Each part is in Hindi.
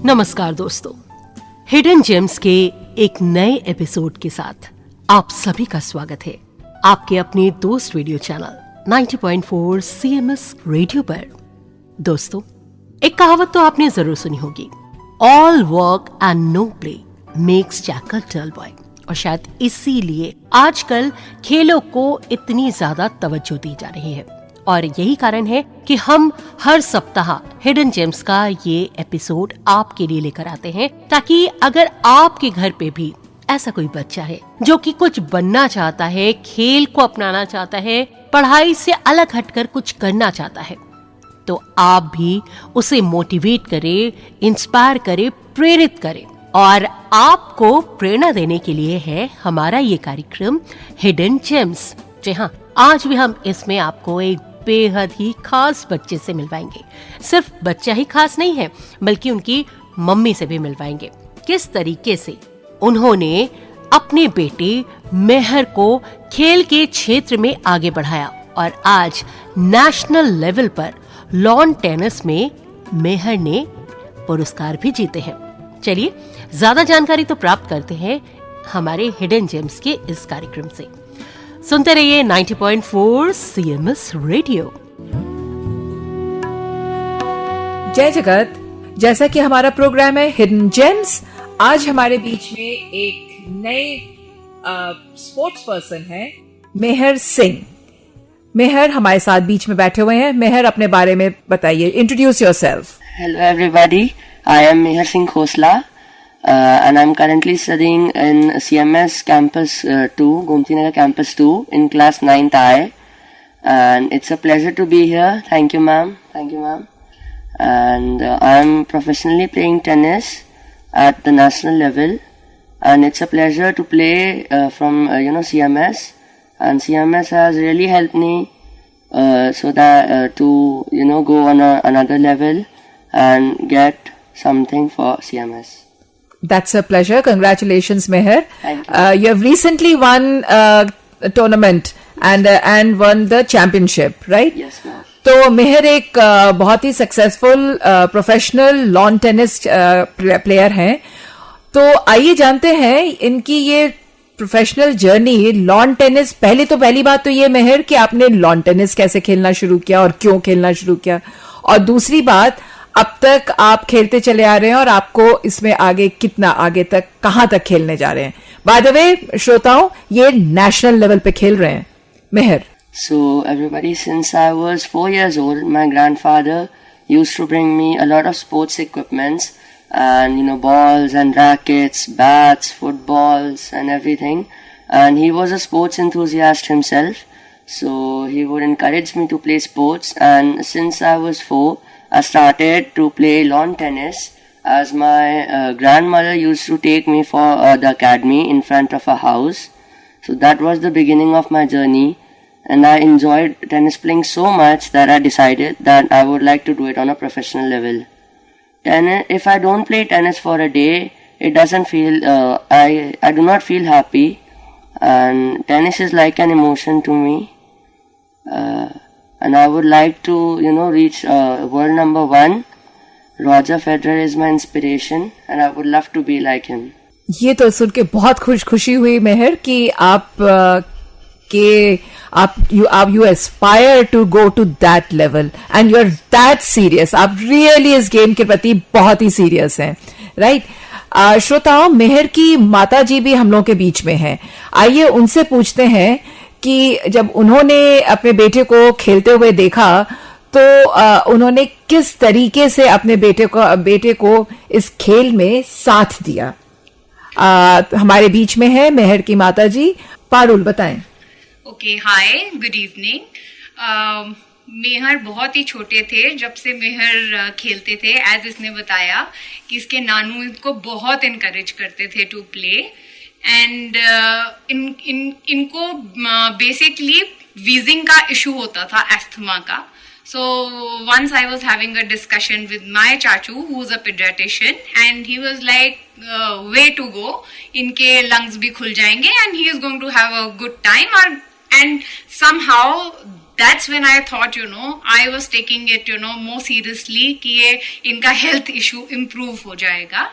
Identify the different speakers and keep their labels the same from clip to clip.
Speaker 1: नमस्कार दोस्तों, हिडन जेम्स के एक नए एपिसोड के साथ आप सभी का स्वागत है आपके अपने दोस्त रेडियो चैनल 90.4 CMS रेडियो पर। दोस्तों, एक कहावत तो आपने जरूर सुनी होगी, all work and no play makes Jack a dull boy. और शायद इसीलिए आजकल खेलों को इतनी ज्यादा तवज्जो दी जा रही है और यही कारण है कि हम हर सप्ताह हिडन जेम्स का ये एपिसोड आपके लिए लेकर आते हैं, ताकि अगर आपके घर पे भी ऐसा कोई बच्चा है जो कि कुछ बनना चाहता है, खेल को अपनाना चाहता है, पढ़ाई से अलग हटकर कुछ करना चाहता है, तो आप भी उसे मोटिवेट करें, इंस्पायर करें, प्रेरित करें। और आपको प्रेरणा देने के लिए है हमारा ये कार्यक्रम हिडन जेम्स। जी हाँ, आज भी हम इसमें आपको एक बेहद ही खास बच्चे से मिलवाएंगे। सिर्फ बच्चा ही खास नहीं है, बल्कि उनकी मम्मी से भी मिलवाएंगे। किस तरीके से उन्होंने अपने बेटे मेहर को खेल के क्षेत्र में आगे बढ़ाया और आज नेशनल लेवल पर लॉन टेनिस में मेहर ने पुरस्कार भी जीते हैं। चलिए ज्यादा जानकारी तो प्राप्त करते हैं हमारे हिडन जेम्स के इस कार्यक्रम से। सुनते रहिए 90.4 CMS रेडियो।
Speaker 2: जय जगत। जैसा कि हमारा प्रोग्राम है हिडन जेम्स, आज हमारे बीच में एक नए स्पोर्ट्स पर्सन है मेहर सिंह। मेहर हमारे साथ बीच में बैठे हुए हैं। मेहर, अपने बारे में बताइए, introduce yourself.
Speaker 3: Hello everybody, I am Meher Singh Khosla and I'm currently studying in CMS Campus 2, Gomti Nagar Campus 2 in class 9th I, and it's a pleasure to be here. Thank you ma'am. And I'm professionally playing tennis at the national level, and it's a pleasure to play from CMS, and CMS has really helped me so that to go on another level and get something for CMS.
Speaker 2: That's a pleasure. Congratulations, Meher.
Speaker 3: Thank you.
Speaker 2: You have recently won a tournament and won the championship, right?
Speaker 3: Yes, ma'am.
Speaker 2: तो मेहर एक बहुत ही successful professional lawn tennis player हैं। तो आइए जानते हैं इनकी ये प्रोफेशनल जर्नी लॉन टेनिस। पहली बात तो ये मेहर कि आपने लॉन टेनिस कैसे खेलना शुरू किया और क्यों खेलना शुरू किया, और दूसरी बात, अब तक आप खेलते चले आ रहे हैं और आपको इसमें आगे कितना आगे तक, कहां तक खेलने जा रहे हैं। बाय द वे श्रोताओं, ये नेशनल लेवल पे खेल रहे हैं मेहर।
Speaker 3: So everybody, since I was 4 years old, my grandfather used to bring me a lot of sports equipments and balls and rackets, bats, footballs and everything. And he was a sports enthusiast himself, so he would encourage me to play sports. And since I was 4, I started to play lawn tennis, as my grandmother used to take me for the academy in front of her house. So that was the beginning of my journey, and I enjoyed tennis playing so much that I decided that I would like to do it on a professional level. Tennis, if I don't play tennis for a day, it doesn't feel, I do not feel happy, and tennis is like an emotion to me. And I would like to, reach world number 1. Roger Federer is my inspiration, and I would love to be like him.
Speaker 2: ये तो सुन के बहुत खुशी हुई मेहर कि you aspire to go to that level and you're that serious. आप really इस गेम के प्रति बहुत ही सीरियस हैं, राइट? श्रोताओं, मेहर की माता जी भी हम लोगों के बीच में हैं। आइए उनसे पूछते हैं कि जब उन्होंने अपने बेटे को खेलते हुए देखा तो उन्होंने किस तरीके से अपने बेटे को इस खेल में साथ दिया। हमारे बीच में है मेहर की माता जी। पारुल, बताएं।
Speaker 4: ओके, हाय, गुड इवनिंग। मेहर बहुत ही छोटे थे जब से मेहर खेलते थे। एज इसने बताया कि इसके नानू इनको बहुत इनकरेज करते थे टू प्ले, एंड इनको बेसिकली वीजिंग का इशू होता था, एस्थमा का। So once I was having a discussion with my chachu, who's a pediatrician, and he was like, way to go, इनके lungs भी खुल जाएंगे and he is going to have a good time, and somehow that's when I thought, I was taking it, more seriously कि ये इनका health issue improve हो जाएगा.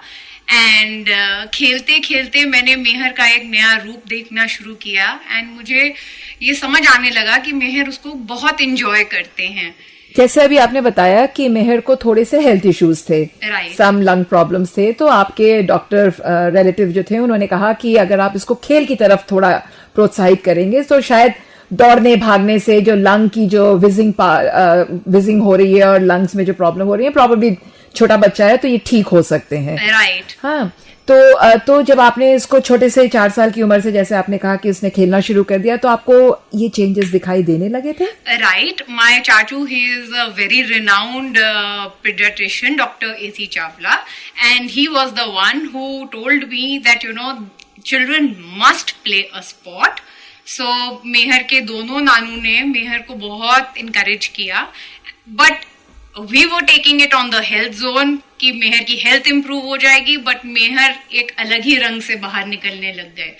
Speaker 4: एंड खेलते खेलते मैंने मेहर का एक नया रूप देखना शुरू किया एंड मुझे ये समझ आने लगा कि मेहर उसको बहुत इंजॉय करते हैं.
Speaker 2: जैसे अभी आपने बताया कि मेहर को थोड़े से हेल्थ इश्यूज थे, सम लंग प्रॉब्लम्स थे, तो आपके डॉक्टर रिलेटिव जो थे उन्होंने कहा कि अगर आप इसको खेल की तरफ थोड़ा प्रोत्साहित करेंगे तो शायद दौड़ने भागने से जो लंग की जो विजिंग हो रही है और लंग्स में जो प्रॉब्लम हो रही है, प्रॉब्लली छोटा बच्चा है तो ये ठीक हो सकते हैं.
Speaker 4: राइट.
Speaker 2: हाँ, तो जब आपने इसको छोटे से 4 साल की उम्र से, जैसे आपने कहा कि उसने खेलना शुरू कर दिया, तो आपको ये चेंजेस दिखाई देने लगे थे?
Speaker 4: राइट. माय चाचू, he is a very renowned pediatrician, Dr. A.C. Chawla, and he was the one who told me that children must play a sport. So मेहर के दोनों नानू ने मेहर को बहुत इनकरेज किया, but we were taking it on the health zone कि मेहर की हेल्थ इंप्रूव हो जाएगी, बट मेहर एक अलग ही रंग से बाहर निकलने लग गए.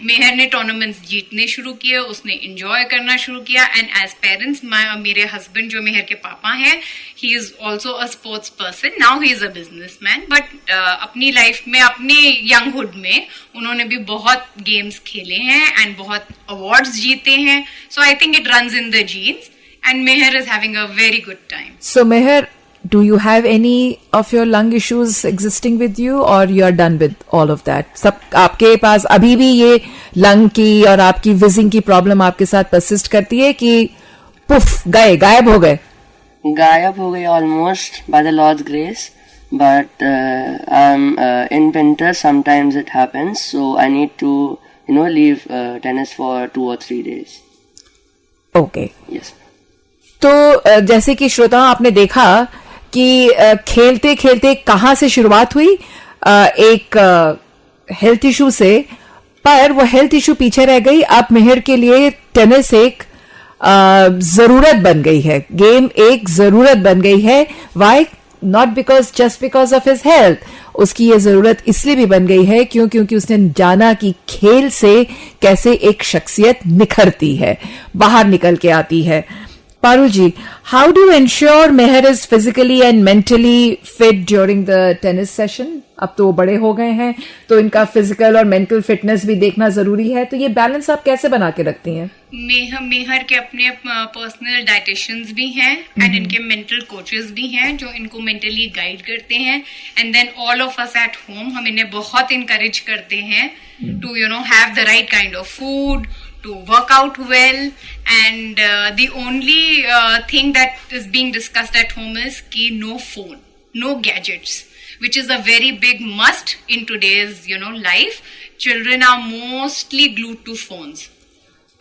Speaker 4: मेहर ने टूर्नामेंट्स जीतने शुरू किए, उसने एंजॉय करना शुरू किया. एंड एज पेरेंट्स, मेरे हस्बैंड जो मेहर के पापा हैं, he is also a sports person. Now he is a businessman, but अपनी लाइफ में, अपनी यंगहुड में उन्होंने भी बहुत गेम्स खेले हैं एंड बहुत अवार्ड्स जीते हैं. So I think it runs in the genes. And Meher is having a very good time.
Speaker 2: So Meher, do you have any of your lung issues existing with you, or you are done with all of that? सब आपके पास अभी भी ये लंग की और आपकी विजिंग की प्रॉब्लम आपके साथ परसिस्ट करती है कि पुफ गायब हो गए?
Speaker 3: गायब हो गए almost by the Lord's grace, but in winter sometimes it happens, so I need to leave tennis for 2 or 3 days.
Speaker 2: Okay.
Speaker 3: Yes.
Speaker 2: तो जैसे कि श्रोताओं, आपने देखा कि खेलते खेलते कहाँ से शुरुआत हुई, एक हेल्थ इशू से, पर वो हेल्थ इशू पीछे रह गई. अब मेहर के लिए टेनिस एक जरूरत बन गई है, गेम एक जरूरत बन गई है. Why? Not just because of his health. उसकी ये जरूरत इसलिए भी बन गई है क्योंकि उसने जाना कि खेल से कैसे एक शख्सियत निखरती है, बाहर निकल के आती है. पारुल जी, how do you ensure Meher is physically and mentally fit during the tennis session? अब तो वो बड़े हो गए हैं, तो इनका फिजिकल और मेंटल फिटनेस भी देखना जरूरी है, तो ये बैलेंस आप कैसे बना के रखती हैं?
Speaker 4: मेहर के अपने पर्सनल डाइटिशियंस भी हैं एंड इनके मेंटल कोचेस भी हैं जो इनको मेंटली गाइड करते हैं. And then all of us at home, हम इन्हें बहुत इनकरेज करते हैं to have the right kind of food, to work out well, and the only thing that is being discussed at home is ki no phone, no gadgets, which is a very big must in today's life. Children are mostly glued to phones.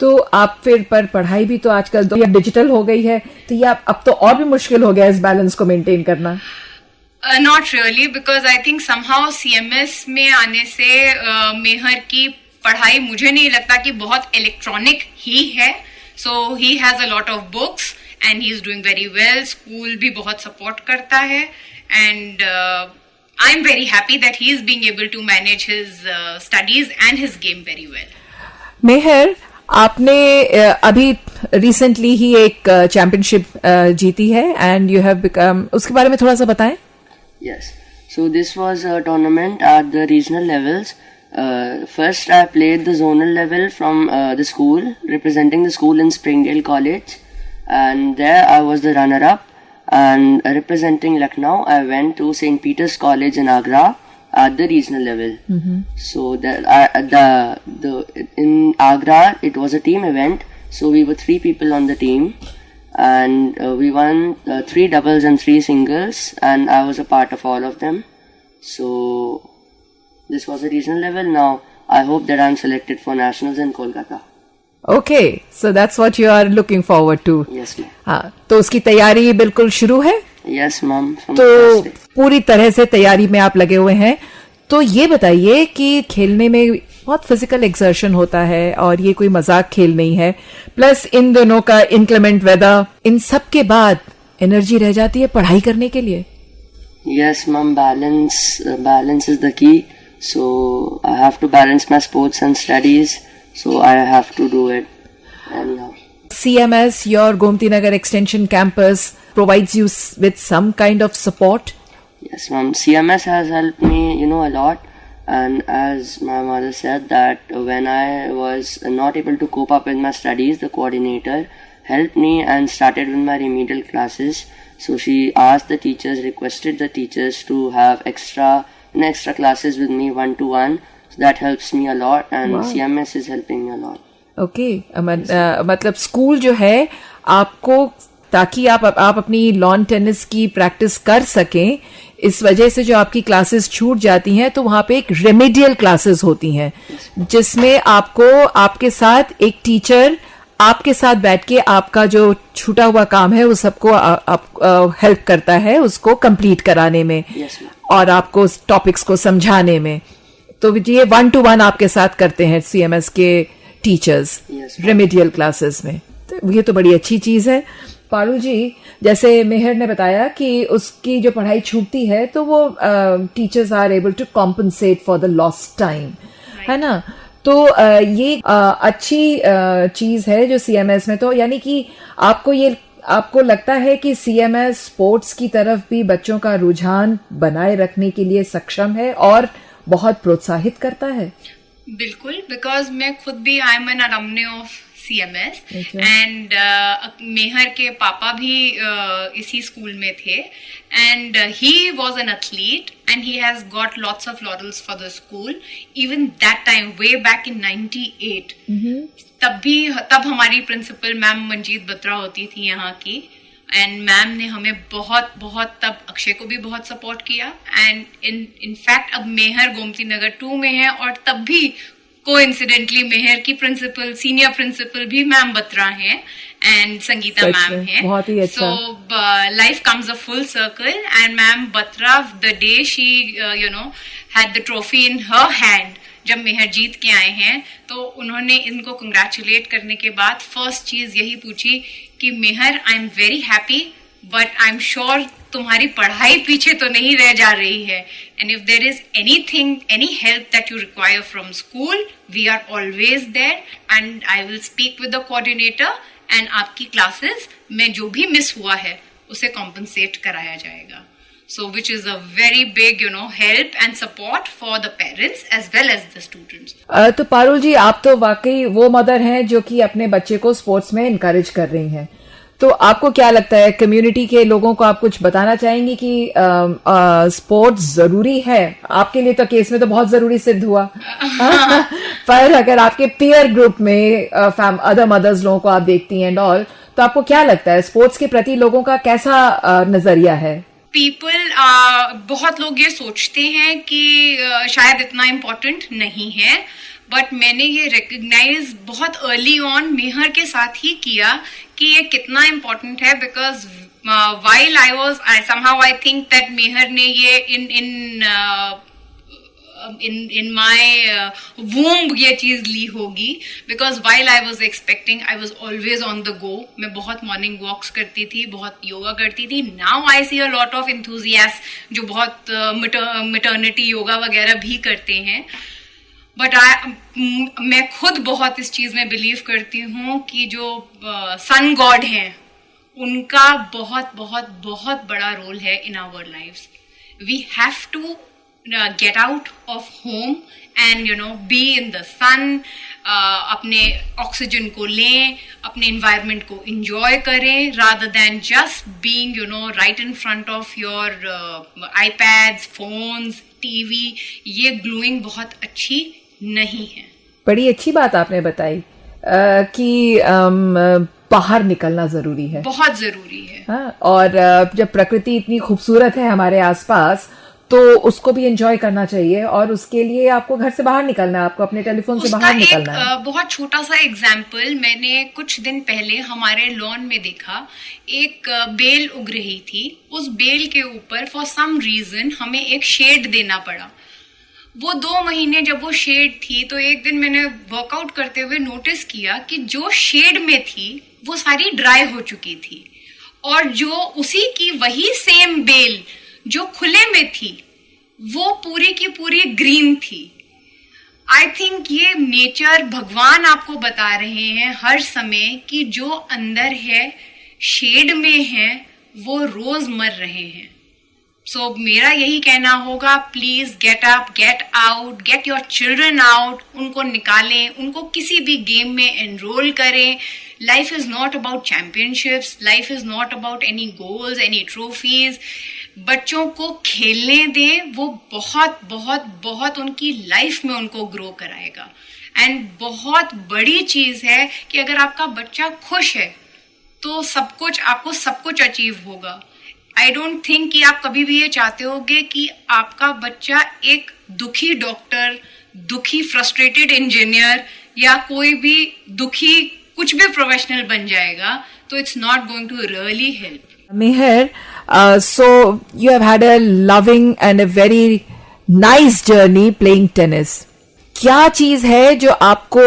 Speaker 2: तो आप फिर पर पढ़ाई भी तो आजकल तो डिजिटल हो गई है, तो ये अब तो और भी मुश्किल हो गया इस बैलेंस को मेंटेन करना.
Speaker 4: Not really, because I think somehow CMS में आने से मेहर की पढ़ाई मुझे नहीं लगता कि बहुत इलेक्ट्रॉनिक ही है. So he has a lot of books and he is doing very well. School भी बहुत सपोर्ट करता है and I am very happy that he is being able to manage his studies and his game very well.
Speaker 2: Meher, आपने अभी रिसेंटली ही एक चैंपियनशिप जीती है एंड यू हैव बिकम, उसके बारे में थोड़ा सा बताएं.
Speaker 3: Yes. So this was a tournament at the regional levels. First I played the zonal level from the school, representing the school in Springdale College, and there I was the runner-up. And representing Lucknow, I went to St. Peter's College in Agra at the regional level. So in Agra it was a team event, so we were 3 people on the team, and we won 3 doubles and 3 singles, and I was a part of all of them. So this was a regional level. Now I hope that I'm selected for nationals in Kolkata.
Speaker 2: Okay, so that's what you are looking forward to.
Speaker 3: Yes, ma'am.
Speaker 2: हाँ, तो उसकी तैयारी बिल्कुल शुरू है?
Speaker 3: Yes, ma'am.
Speaker 2: तो पूरी तरह से तैयारी में आप लगे हुए हैं. तो ये बताइए कि खेलने में बहुत फिजिकल एक्सर्शन होता है और ये कोई मजाक खेल नहीं है, प्लस इन दोनों का इनक्लेमेंट वेदर, इन सब के बाद एनर्जी रह जाती है पढ़ाई करने के लिए.
Speaker 3: Yes, ma'am. Balance is the key. So I have to balance my sports and studies. So I have to do it anyhow.
Speaker 2: CMS, your Gomti Nagar Extension campus, provides you with some kind of support?
Speaker 3: Yes, ma'am. CMS has helped me, a lot. And as my mother said that when I was not able to cope up with my studies, the coordinator helped me and started with my remedial classes. So she asked the teachers, requested the teachers to have extra classes with me 1-to-1. So that helps me a lot, and
Speaker 2: Wow.
Speaker 3: CMS is helping me a lot.
Speaker 2: Okay मतलब स्कूल जो है आपको, ताकि आप अपनी लॉन टेनिस की प्रैक्टिस कर सकें, इस वजह से जो आपकी क्लासेस छूट जाती हैं तो वहां पे एक रेमेडियल क्लासेस होती हैं जिसमें आपको आपके साथ एक टीचर आपके साथ बैठ के आपका जो छूटा हुआ काम है वो सबको हेल्प करता है उसको कंप्लीट कराने में
Speaker 3: Yes, ma'am.
Speaker 2: और आपको टॉपिक्स को समझाने में. तो ये 1-to-1 आपके साथ करते हैं CMS के teachers
Speaker 3: Yes, ma'am.
Speaker 2: Remedial classes में. तो ये तो बड़ी अच्छी चीज है. पारू जी, जैसे मेहर ने बताया कि उसकी जो पढ़ाई छूटती है तो वो teachers are able to compensate for the lost time, है ना. तो ये अच्छी चीज है जो CMS में. तो यानी कि आपको लगता है कि CMS स्पोर्ट्स की तरफ भी बच्चों का रुझान बनाए रखने के लिए सक्षम है और बहुत प्रोत्साहित करता है.
Speaker 4: बिल्कुल, बिकॉज मैं खुद भी I am an alumni of CMS and Meher के पापा भी इसी स्कूल में थे and he was an athlete and he has got lots of laurels for the school even that time way back in 98. तब हमारी प्रिंसिपल मैम मंजीत बत्रा होती थी यहाँ की एंड मैम ने हमें बहुत बहुत तब अक्षय को भी बहुत सपोर्ट किया एंड इन फैक्ट अब मेहर गोमती नगर 2 में है और तब भी कोइंसिडेंटली मेहर की प्रिंसिपल सीनियर प्रिंसिपल भी मैम बत्रा हैं एंड संगीता मैम है.
Speaker 2: बहुत ही अच्छा.
Speaker 4: So life comes a full circle and ma'am Batra the day she had the trophy in her hand, जब मेहर जीत के आए हैं तो उन्होंने इनको कंग्रेचुलेट करने के बाद फर्स्ट चीज यही पूछी कि Meher I am very happy but I am sure तुम्हारी पढ़ाई पीछे तो नहीं रह जा रही है and if there is anything any help that you require from school we are always there and I will speak with the coordinator and आपकी क्लासेस में जो भी मिस हुआ है उसे कॉम्पनसेट कराया जाएगा. So which is a very big, help and support for the parents as well as the students.
Speaker 2: तो पारुल जी, आप तो वाकई वो मदर हैं जो कि अपने बच्चे को स्पोर्ट्स में इनकरेज कर रही हैं. तो आपको क्या लगता है, कम्युनिटी के लोगों को आप कुछ बताना चाहेंगी कि स्पोर्ट्स जरूरी है? आपके लिए तो केस में तो बहुत जरूरी सिद्ध हुआ. पर अगर आपके पीयर ग्रुप में अदर मदर्स लोगों को आप देखती हैं एंड ऑल, तो आपको क्या लगता है स्पोर्ट्स के प्रति लोगों का कैसा नजरिया है?
Speaker 4: बहुत लोग ये सोचते हैं कि शायद इतना इम्पोर्टेंट नहीं है, बट मैंने ये रिकग्नाइज बहुत अर्ली ऑन मेहर के साथ ही किया कि ये कितना इम्पोर्टेंट है. Because while I was somehow I think that Meher ने ये in my womb ये चीज ली होगी because while I was expecting I was always on the go. मैं बहुत morning walks करती थी, बहुत योगा करती थी. Now I see a lot of enthusiasts जो बहुत maternity योगा वगैरह भी करते हैं. बट मैं खुद बहुत इस चीज में बिलीव करती हूँ कि जो सन गॉड हैं उनका बहुत बहुत बहुत बड़ा रोल है in our lives. We have to get out of home and be in the sun, अपने ऑक्सीजन को लें, अपने environment को enjoy करें rather than just being right in front of your iPads, phones, TV. ये gluing बहुत अच्छी नहीं है.
Speaker 2: बड़ी अच्छी बात आपने बताई कि बाहर निकलना जरूरी है, बहुत जरूरी है. हाँ, और जब प्रकृति इतनी खूबसूरत है हमारे आसपास तो उसको भी एंजॉय करना चाहिए और उसके लिए आपको घर से बाहर निकलना है, आपको अपने टेलीफोन से बाहर निकलना है.
Speaker 4: बहुत छोटा सा एग्जाम्पल मैंने कुछ दिन पहले हमारे लॉन में देखा. एक बेल उग रही थी, उस बेल के ऊपर फॉर सम रीजन हमें एक शेड देना पड़ा. वो 2 महीने जब वो शेड थी तो एक दिन मैंने वर्कआउट करते हुए नोटिस किया कि जो शेड में थी वो सारी ड्राई हो चुकी थी और जो उसी की वही सेम बेल जो खुले में थी वो पूरी की पूरी ग्रीन थी. आई थिंक ये नेचर, भगवान आपको बता रहे हैं हर समय कि जो अंदर है, शेड में है, वो रोज मर रहे हैं. सो मेरा यही कहना होगा, please get up, get out, get your children out. उनको निकालें, उनको किसी भी गेम में एनरोल करें. Life is not about championships, life is not about any goals, any trophies. बच्चों को खेलने दें, वो बहुत बहुत बहुत उनकी लाइफ में उनको ग्रो कराएगा. एंड बहुत बड़ी चीज है कि अगर आपका बच्चा खुश है तो सब कुछ, आपको सब कुछ अचीव होगा. आई डोंट थिंक कि आप कभी भी ये चाहते होगे कि आपका बच्चा एक दुखी डॉक्टर, दुखी फ्रस्ट्रेटेड इंजीनियर या कोई भी दुखी कुछ भी प्रोफेशनल बन जाएगा. तो it's not going to really help.
Speaker 2: Meher, so you have had a loving and a very nice journey playing tennis. क्या चीज है जो आपको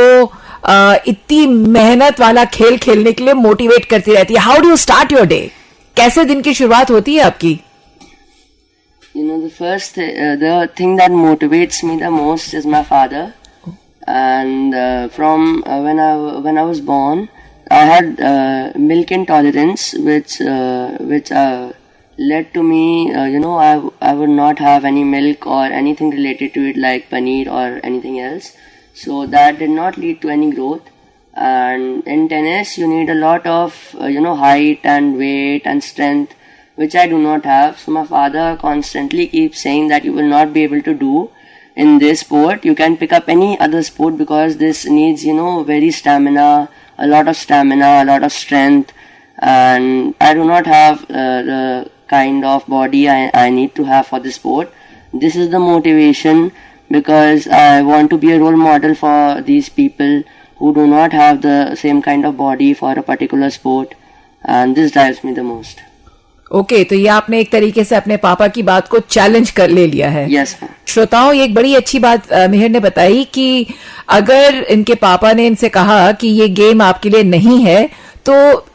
Speaker 2: इतनी मेहनत वाला खेल खेलने के लिए मोटिवेट करती रहती है? How do you start your day? कैसे दिन की शुरुआत होती है आपकी?
Speaker 3: You know, the thing that motivates me the most is my father. And from when I was born, I had milk intolerance, which led to me, I would not have any milk or anything related to it like paneer or anything else. So that did not lead to any growth. And in tennis, you need a lot of, height and weight and strength, which I do not have. So my father constantly keeps saying that you will not be able to do in this sport. You can pick up any other sport because this needs, very stamina, a lot of stamina, a lot of strength, and I do not have the kind of body I need to have for this sport. This is the motivation because I want to be a role model for these people who do not have the same kind of body for a particular sport, and this drives me the most.
Speaker 2: Okay, तो ये आपने एक तरीके से अपने पापा की बात को चैलेंज कर ले लिया है.
Speaker 3: Yes, ma'am.
Speaker 2: श्रोताओं, ये एक बड़ी अच्छी बात मिहिर ने बताई कि अगर इनके पापा ने इनसे कहा कि ये गेम आपके लिए नहीं है, तो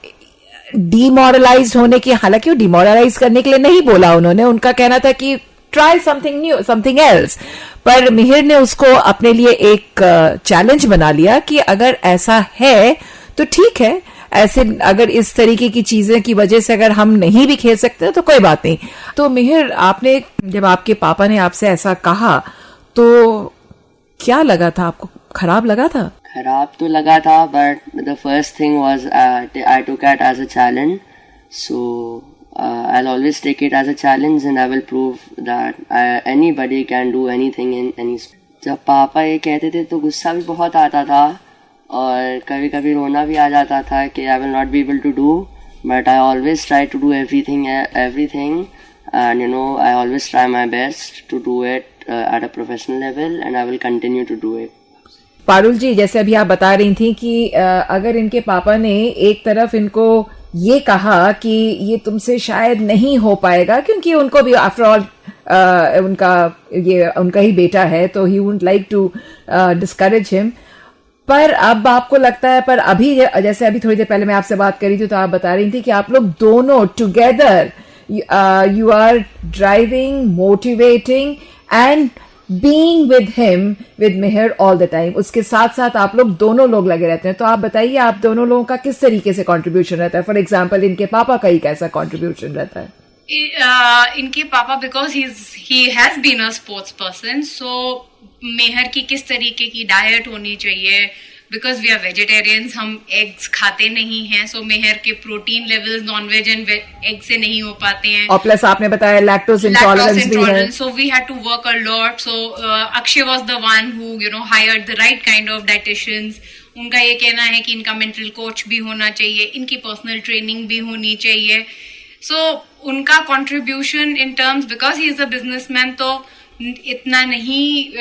Speaker 2: डिमोरलाइज होने की, हालांकि वो डिमोरलाइज करने के लिए नहीं बोला उन्होंने, उनका कहना था कि try something new, something else. पर मिहिर ने उसको अपने लिए एक चैलेंज बना लिया कि अगर ऐसा है तो ठीक है, ऐसे अगर इस तरीके की चीजें की वजह से अगर हम नहीं भी खेल सकते तो कोई बात नहीं. तो मिहिर, आपने जब आपके पापा ने आपसे ऐसा कहा तो क्या लगा था आपको? खराब लगा था?
Speaker 3: खराब तो लगा था, but the first thing was I took it as a challenge. So I'll always take it as a challenge and I will prove that anybody can do anything in any sport. जब पापा ये कहते थे तो गुस्सा भी बहुत आता था और कभी कभी रोना भी आ जाता था कि I will not be able to do, but I always try to do everything and I always try my best to do it at a professional level and I will continue to do it.
Speaker 2: Parul जी, जैसे अभी आप बता रही थी कि अगर इनके पापा ने एक तरफ इनको ये कहा कि ये तुमसे शायद नहीं हो पाएगा, क्योंकि उनको भी आफ्टर ऑल उनका ही बेटा है, तो he wouldn't like to discourage him. पर अब आपको लगता है, पर अभी जैसे अभी थोड़ी देर पहले मैं आपसे बात करी थी तो आप बता रही थी कि आप लोग दोनों together you are driving, motivating and being with him, with Mihir all the time. उसके साथ साथ आप लोग दोनों लोग लगे रहते हैं. तो आप बताइए, आप दोनों लोगों का किस तरीके से कंट्रीब्यूशन रहता है? फॉर एग्जांपल, इनके पापा का ही कैसा कंट्रीब्यूशन रहता है?
Speaker 4: इनके पापा, because he has been a sports person, so Meher की किस तरीके की डाइट होनी चाहिए, बिकॉज वी आर वेजिटेरियंस, हम एग्स खाते नहीं हैं, सो मेहर के protein levels nonveg and egg से नहीं हो पाते हैं.
Speaker 2: और प्लस आपने बताया लैक्टोज इंटॉलरेंस भी है.
Speaker 4: So we had to work a lot. So Akshay was the one who hired the right kind of dietitians. उनका ये कहना है कि इनका मेंटल कोच भी होना चाहिए, इनकी पर्सनल ट्रेनिंग भी होनी चाहिए. सो उनका contribution in terms, because he is a businessman, तो इतना नहीं,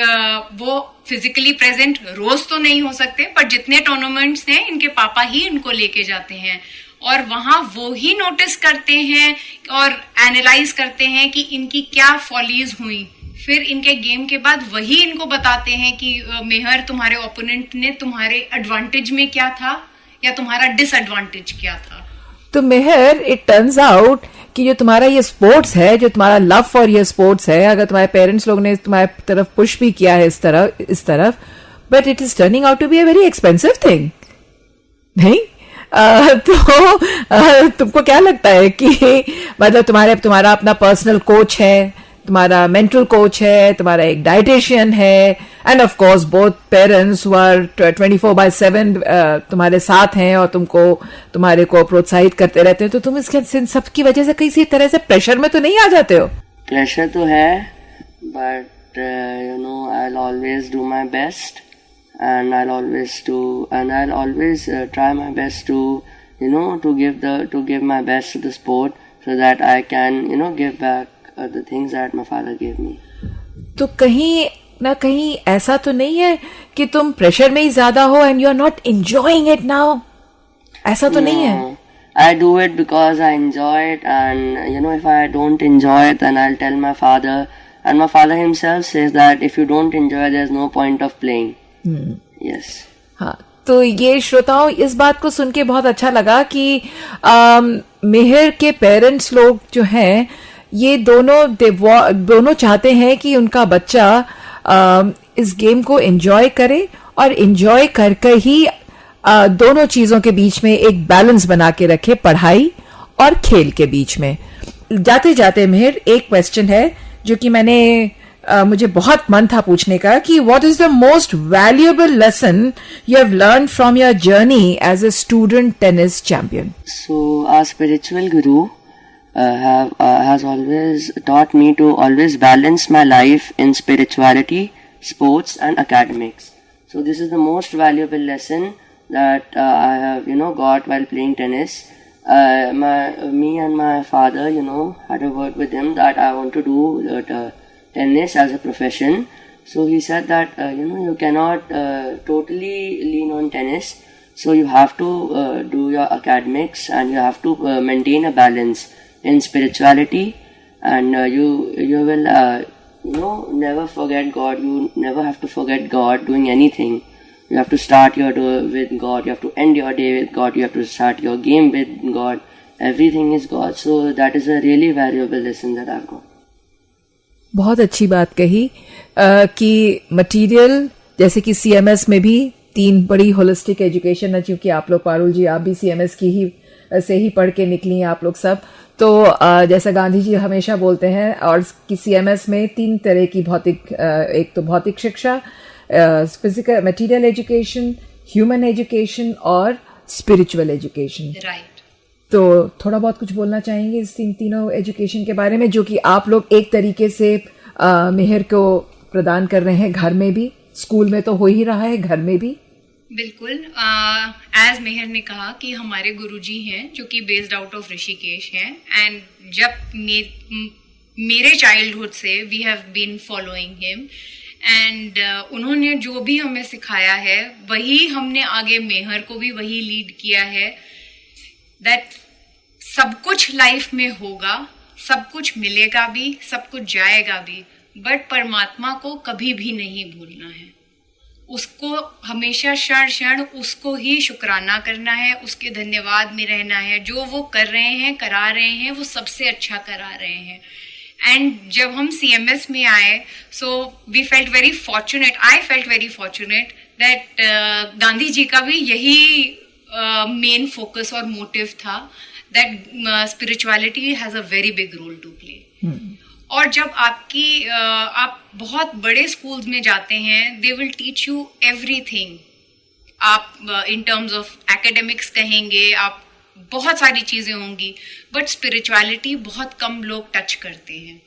Speaker 4: वो फिजिकली प्रेजेंट रोज तो नहीं हो सकते, पर जितने टूर्नामेंट्स हैं इनके पापा ही इनको लेके जाते हैं और वहां वो ही नोटिस करते हैं और एनालाइज करते हैं कि इनकी क्या फॉलीज हुई. फिर इनके गेम के बाद वही इनको बताते हैं कि मेहर, तुम्हारे ओपोनेंट ने तुम्हारे एडवांटेज में क्या था या तुम्हारा डिसएडवांटेज क्या था.
Speaker 2: तो मेहर, इट टर्न्स आउट कि जो तुम्हारा ये स्पोर्ट्स है, जो तुम्हारा लव फॉर ये स्पोर्ट्स है, अगर तुम्हारे पेरेंट्स लोग ने तुम्हारे तरफ पुश भी किया है इस तरफ, but it is turning out to be a very expensive thing, नहीं? तो तुमको क्या लगता है कि मतलब तुम्हारा अपना पर्सनल कोच है, तुम्हारा मेंटल कोच है, तुम्हारा एक डाइटिशियन है, and of course both parents who are 24/7 तुम्हारे साथ हैं और तुम्हारे को प्रोत्साहित करते रहते हैं, तो तुम इसके सब की वजह से किसी तरह से प्रेशर में तो नहीं आ जाते हो?
Speaker 3: प्रेशर तो है, but I'll always do my best, and I'll always try my best to to give my best to the sport, so that I can give back the things that my father gave me.
Speaker 2: तो कहीं ना कहीं ऐसा तो नहीं है कि तुम प्रेशर में ही ज्यादा हो and you are not enjoying it now? ऐसा तो नहीं है?
Speaker 3: I do it because I enjoy it, and if I don't enjoy it, then I'll tell my father, and my father himself says that if you don't enjoy, there's no point of playing. Yes.
Speaker 2: हाँ, तो ये श्रोताओं, इस बात को सुन के बहुत अच्छा लगा कि मेहर के पेरेंट्स लोग जो हैं, ये दोनों चाहते हैं कि उनका बच्चा इस गेम को एंजॉय करे, और एंजॉय करके ही दोनों चीजों के बीच में एक बैलेंस बना के रखे, पढ़ाई और खेल के बीच में. जाते जाते मेहर, एक क्वेश्चन है जो कि मुझे बहुत मन था पूछने का, कि what is the most valuable lesson you have learn from your journey as a student tennis champion?
Speaker 3: So our spiritual guru has always taught me to always balance my life in spirituality, sports and academics. So this is the most valuable lesson that I have got while playing tennis. Me and my father had a word with him that I want to do tennis as a profession. So he said that you cannot totally lean on tennis, so you have to do your academics, and you have to maintain a balance in spirituality, and you will never forget God. You never have to forget God doing anything. You have to start your day with God, you have to end your day with God, you have to start your game with God. Everything is God. So that is a really valuable lesson that I've got.
Speaker 2: बहुत अच्छी बात कही कि मटेरियल, जैसे कि सीएमएस में भी 3 बड़ी होलिस्टिक एजुकेशन है, क्योंकि आप लोग, पारुल जी, आप भी सीएमएस से ही पढ़ के निकली हैं आप लोग सब. तो जैसा गांधी जी हमेशा बोलते हैं, और कि सीएमएस में 3 तरह की एक तो भौतिक शिक्षा, physical material education, human education और स्पिरिचुअल एजुकेशन.
Speaker 4: राइट.
Speaker 2: तो थोड़ा बहुत कुछ बोलना चाहेंगे इस तीनों एजुकेशन के बारे में, जो कि आप लोग एक तरीके से मेहर को प्रदान कर रहे हैं, घर में भी, स्कूल में तो हो ही रहा है, घर में भी?
Speaker 4: बिल्कुल. एज मेहर ने कहा कि हमारे गुरुजी हैं जो कि बेस्ड आउट ऑफ ऋषिकेश हैं, एंड जब मेरे चाइल्डहुड से we have been following him, and उन्होंने जो भी हमें सिखाया है वही हमने आगे मेहर को भी वही लीड किया है, दैट सब कुछ लाइफ में होगा, सब कुछ मिलेगा भी, सब कुछ जाएगा भी, बट परमात्मा को कभी भी नहीं भूलना है. उसको हमेशा क्षण क्षण उसको ही शुक्राना करना है, उसके धन्यवाद में रहना है. जो वो कर रहे हैं, करा रहे हैं, वो सबसे अच्छा करा रहे हैं. एंड जब हम CMS में आए, so we felt very fortunate, I felt very fortunate that Gandhi ji का भी यही मेन फोकस और मोटिव था, that spirituality has a very big role to play. और जब आप बहुत बड़े स्कूल्स में जाते हैं, they will teach you everything. आप इन टर्म्स ऑफ एकेडमिक्स कहेंगे, आप बहुत सारी चीजें होंगी, बट स्पिरिचुअलिटी बहुत कम लोग टच करते हैं.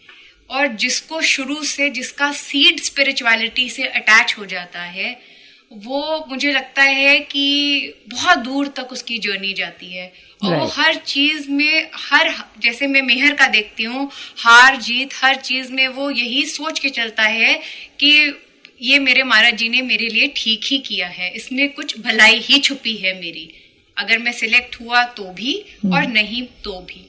Speaker 4: और जिसको शुरू से, जिसका सीड स्पिरिचुअलिटी से अटैच हो जाता है, वो मुझे लगता है कि बहुत दूर तक उसकी जर्नी जाती है. और वो हर चीज में, जैसे मैं मेहर का देखती हूँ, हार जीत हर चीज में वो यही सोच के चलता है कि ये मेरे महाराज जी ने मेरे लिए ठीक ही किया है, इसमें कुछ भलाई ही छुपी है मेरी, अगर मैं सिलेक्ट हुआ तो भी और नहीं तो भी.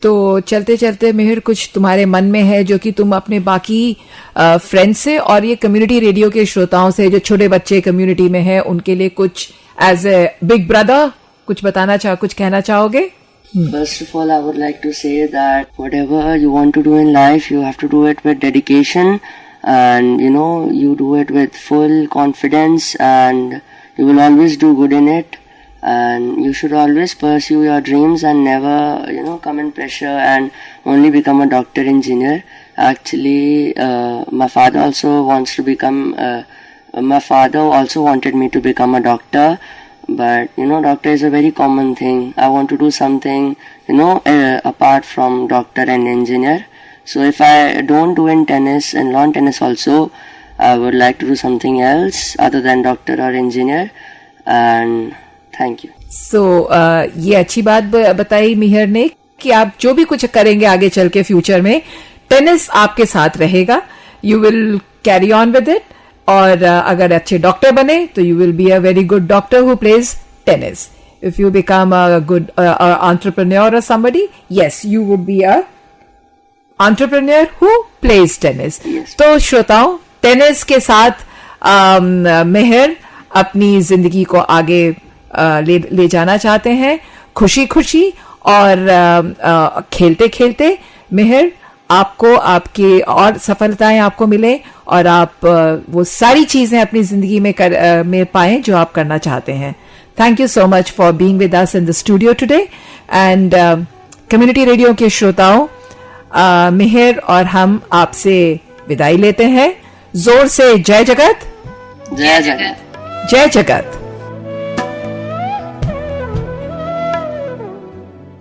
Speaker 2: तो चलते चलते मेहर, कुछ तुम्हारे मन में है जो कि तुम अपने बाकी फ्रेंड्स से और ये कम्युनिटी रेडियो के श्रोताओं से, जो छोटे बच्चे कम्युनिटी में हैं, उनके लिए कुछ एज ए बिग ब्रदर कुछ कुछ कहना चाहोगे?
Speaker 3: First of all, I would like to say that whatever you want to do in life, you have to do it with dedication and you do it with full confidence, and you will always do good in it. And you should always pursue your dreams and never come in pressure and only become a doctor engineer. Actually, my father also wanted me to become a doctor, but doctor is a very common thing. I want to do something apart from doctor and engineer. So if I don't do in tennis and lawn tennis also, I would like to do something else other than doctor or engineer. And thank you.
Speaker 2: So ये अच्छी बात बताई मिहर ने कि आप जो भी कुछ करेंगे आगे चल के फ्यूचर में, टेनिस आपके साथ रहेगा. You will carry on with it. और अगर अच्छे डॉक्टर बने तो you will be a very good doctor who plays tennis. If you become a good entrepreneur और somebody, yes you would be an entrepreneur who plays tennis. तो श्रोताओं, टेनिस के साथ मेहर अपनी जिंदगी को आगे ले जाना चाहते हैं, खुशी खुशी. और खेलते खेलते मेहर आपको आपकी और सफलताएं आपको मिले और आप वो सारी चीजें अपनी जिंदगी में पाएं जो आप करना चाहते हैं. Thank you so much for being with us in the studio today. And community radio के श्रोताओं, मेहर और हम आपसे विदाई लेते हैं. जोर से जय जगत.
Speaker 3: जय जगत.
Speaker 2: जय जगत.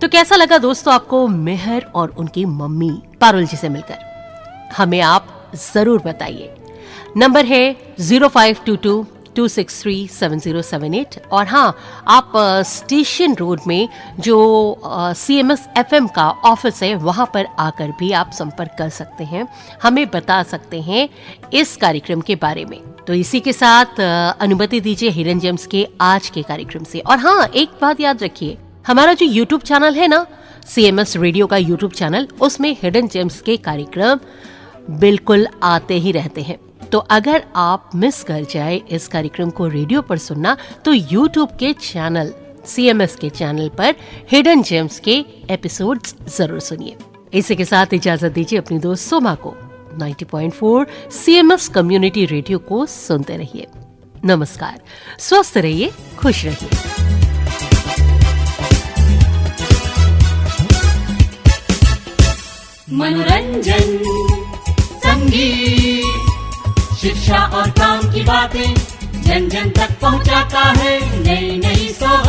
Speaker 1: तो कैसा लगा दोस्तों आपको मेहर और उनकी मम्मी पारुल जी से मिलकर? हमें आप जरूर बताइए. नंबर है 0522-263-7078. और हाँ, आप स्टेशन रोड में जो CMS FM का ऑफिस है वहां पर आकर भी आप संपर्क कर सकते हैं, हमें बता सकते हैं इस कार्यक्रम के बारे में. तो इसी के साथ अनुमति दीजिए हिडन जेम्स के आज के कार्यक्रम से. और हाँ, एक बात याद रखिए, हमारा जो YouTube चैनल है ना, CMS रेडियो का YouTube चैनल, उसमें हिडन जेम्स के कार्यक्रम बिल्कुल आते ही रहते हैं. तो अगर आप मिस कर जाए इस कार्यक्रम को रेडियो पर सुनना, तो YouTube के चैनल CMS के चैनल पर हिडन जेम्स के एपिसोड्स जरूर सुनिए. इसी के साथ इजाजत दीजिए अपनी दोस्त सोमा को. 90.4 CMS कम्युनिटी रेडियो को सुनते रहिए. नमस्कार. स्वस्थ रहिए, खुश रहिए.
Speaker 5: मनोरंजन, संगीत, शिक्षा और काम की बातें जन जन तक पहुंचाता है नई नई सोच.